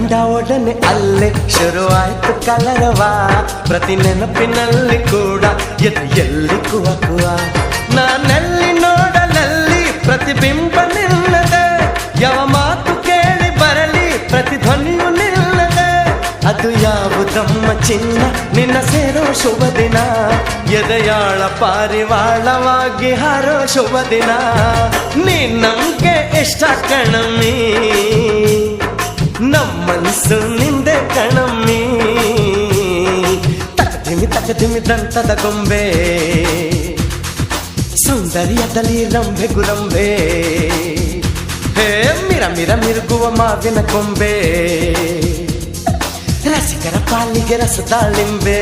ಕಂಡ ಒಡನೆ ಅಲ್ಲೇ ಶುರುವಾಯ್ತು ಕಲರವ. ಪ್ರತಿ ನೆನಪಿನಲ್ಲಿ ಕೂಡ ಎಲ್ಲಿ ಕುವ ಕುವ. ನಾನೆಲ್ಲಿ ನೋಡಲಲ್ಲಿ ಪ್ರತಿಬಿಂಬ ನಿಲ್ಲದೆ, ಯಾವ ಮಾತು ಕೇಳಿ ಬರಲಿ ಪ್ರತಿಧ್ವನಿಯು ನಿಲ್ಲದೆ. ಅದು ಯಾವುದಮ್ಮ ಚಿನ್ನ ನಿನ್ನ ಸೇರೋ ಶುಭ ದಿನ, ಎದೆಯಾಳ ಪಾರಿವಾಳವಾಗಿ ಹಾರೋ ಶುಭ ದಿನ. ನೀ ನಮ್ಗೆ ಇಷ್ಟ ಕಣಮ್ಮಿ, ನಮ್ಮನ್ಸು ನಿಂದೆ ಕಣಮ್ಮಿ. ತಕಧಿಮಿ ದಂತದ ಗೊಂಬೆ, ಸೌಂದರ್ಯದಲ್ಲಿ ರಂಬೆ ಗುರಂಬೆ. ಹೇ ಮಿರ ಮಿರುಗುವ ಮಾವಿನ ಕೊಂಬೆ, ರಸಿಕರ ಪಾಲಿಗೆ ರಸದಾಳಿಂಬೆ.